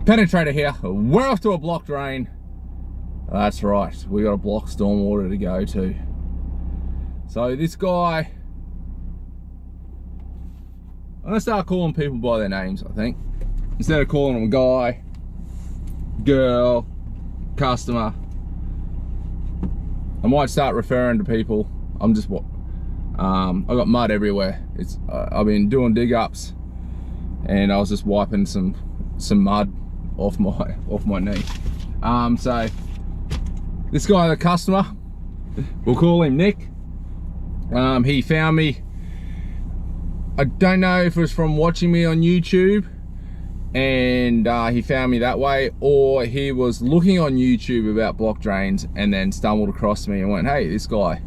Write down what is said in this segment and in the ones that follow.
Penetrator here. We're off to a block drain. That's right, we got a block stormwater to go to. So this guy, I'm gonna start calling people by their names, I think. Instead of calling them guy, girl, customer, I might start referring to people. I'm just what I got mud everywhere. I've been doing dig ups and I was just wiping some mud off my knee. So this guy, the customer, we'll call him Nick. He found me. I don't know if it was from watching me on YouTube and he found me that way, or he was looking on YouTube about block drains and then stumbled across me and went, hey, this guy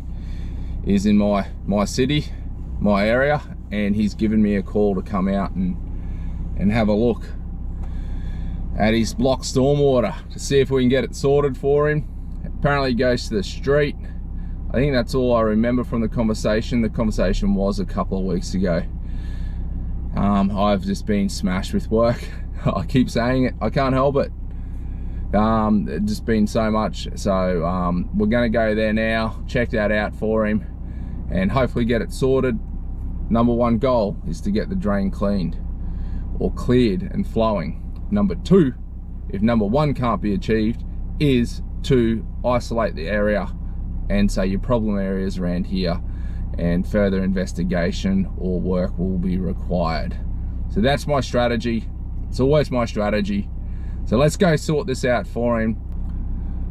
is in my city, my area, and he's given me a call to come out and have a look at his block stormwater to see if we can get it sorted for him. Apparently he goes to the street. I think that's all I remember from the conversation. The conversation was a couple of weeks ago. I've just been smashed with work. I keep saying it, I can't help it. It's just been so much. So we're gonna go there now, check that out for him, and hopefully get it sorted. Number one goal is to get the drain cleaned or cleared and flowing. Number two, if number one can't be achieved, is to isolate the area and say your problem areas around here, and further investigation or work will be required. So that's my strategy. It's always my strategy. So let's go sort this out for him.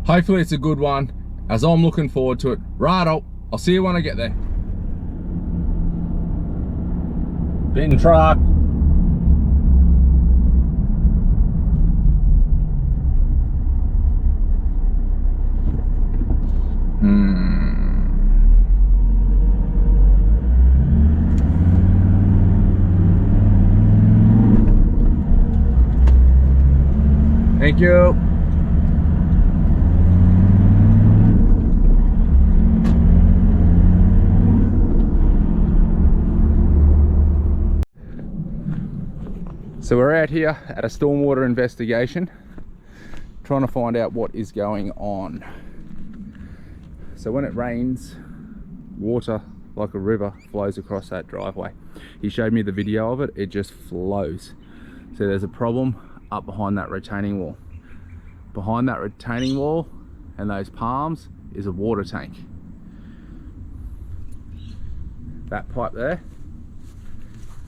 Hopefully it's a good one, as I'm looking forward to it. Righto, I'll see you when I get there. Bin truck. Thank you. So we're out here at a stormwater investigation, trying to find out what is going on. So when it rains, water like a river flows across that driveway. He showed me the video of it, it just flows. So there's a problem up behind that retaining wall. Behind that retaining wall and those palms is a water tank. That pipe there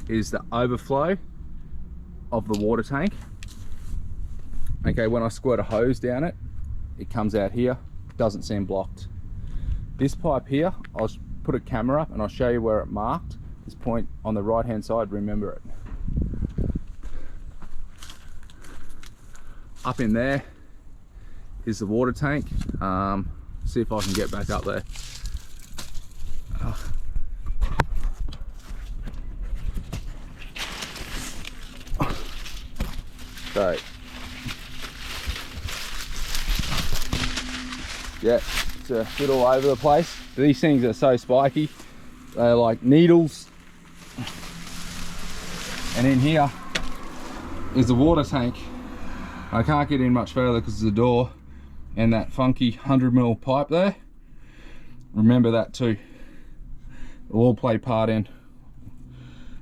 is the overflow of the water tank. Okay, when I squirt a hose down it, it comes out here, doesn't seem blocked. This pipe here, I'll put a camera up and I'll show you where it marked. This point on the right hand side, remember it. Up in there is the water tank. See if I can get back up there. So, yeah, it's a bit all over the place. These things are so spiky. They're like needles. And in here is the water tank. I can't get in much further because of the door and that funky 100mm pipe there. Remember that too. It'll all play part in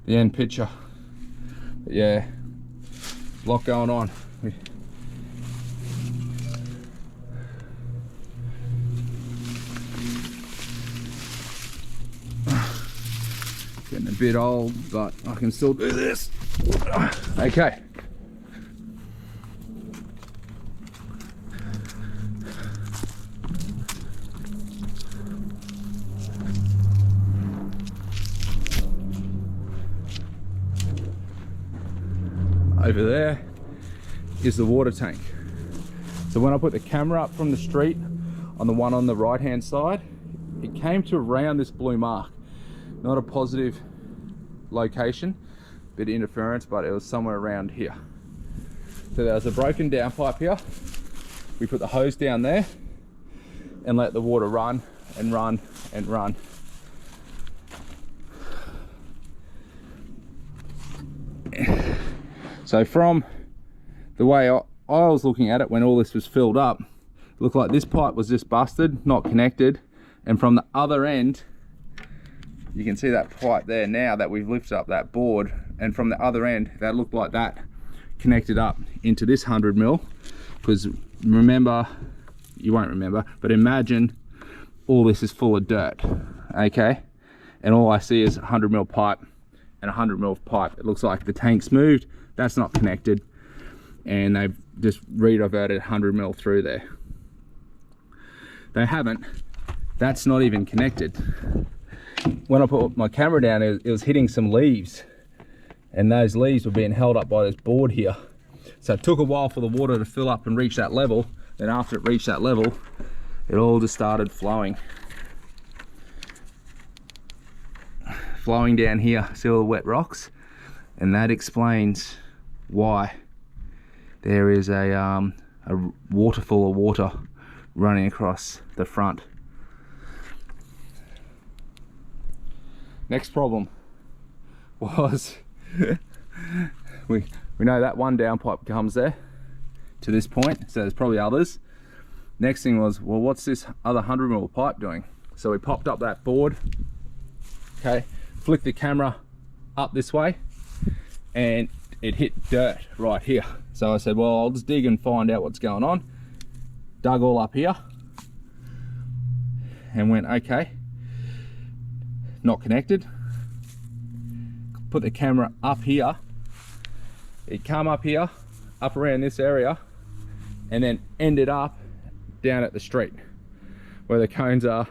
the end picture. But yeah, a lot going on. Getting a bit old, but I can still do this. Okay. Over there is the water tank. So when I put the camera up from the street on the one on the right hand side, it came to around this blue mark. Not a positive location, bit of interference, but it was somewhere around here. So there was a broken down pipe here. We put the hose down there and let the water run and run and run. So from the way I was looking at it when all this was filled up, it looked like this pipe was just busted, not connected, and from the other end, you can see that pipe there now that we've lifted up that board, and from the other end that looked like that connected up into this 100mm. Because remember, you won't remember, but imagine all this is full of dirt, okay, and all I see is a 100mm pipe and a 100mm pipe. It looks like the tank's moved, that's not connected, and they've just re-diverted 100mm through there. They haven't, that's not even connected. When I put my camera down, it was hitting some leaves, and those leaves were being held up by this board here. So it took a while for the water to fill up and reach that level. Then after it reached that level, it all just started flowing down here. See all the wet rocks? And that explains why there is a waterfall of water running across the front. Next problem was we know that one downpipe comes there to this point, so there's probably others. Next thing was, well, what's this other 100mm pipe doing? So we popped up that board, okay, flicked the camera up this way, and it hit dirt right here. So I said, well, I'll just dig and find out what's going on. Dug all up here and went, okay, not connected. Put the camera up here. It come up here, up around this area, and then ended up down at the street where the cones are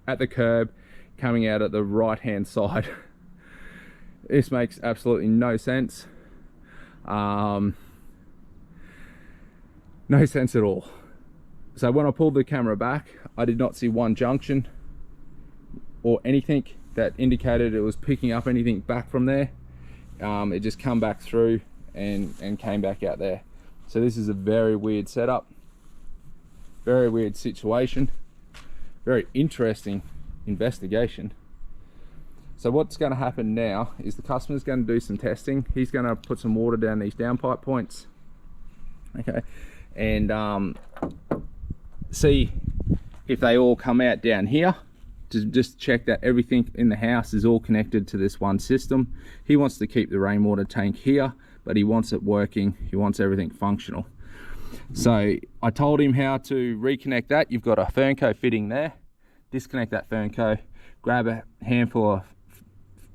at the curb, coming out at the right hand side. This makes absolutely no sense. No sense at all. So when I pulled the camera back, I did not see one junction or anything that indicated it was picking up anything back from there. It just come back through and came back out there. So this is a very weird setup, very weird situation, very interesting investigation. So what's going to happen now is the customer's going to do some testing. He's going to put some water down these downpipe points, okay, and see if they all come out down here, to just check that everything in the house is all connected to this one system. He wants to keep the rainwater tank here, but he wants it working. He wants everything functional. So I told him how to reconnect that. You've got a Fernco fitting there. Disconnect that Fernco, grab a handful of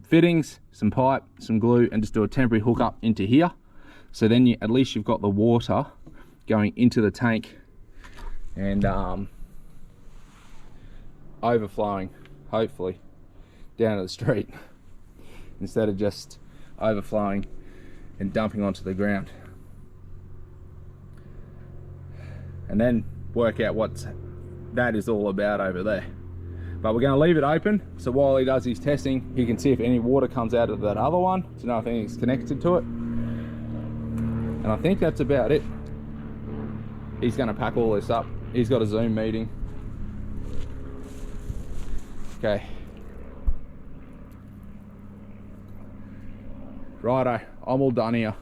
fittings, some pipe, some glue, and just do a temporary hook up into here. So then at least you've got the water going into the tank and overflowing, hopefully, down to the street instead of just overflowing and dumping onto the ground. And then work out what that is all about over there. But we're going to leave it open, so while he does his testing, he can see if any water comes out of that other one to know if anything's connected to it. And I think that's about it. He's going to pack all this up. He's got a Zoom meeting. Okay. Righto, I'm all done here.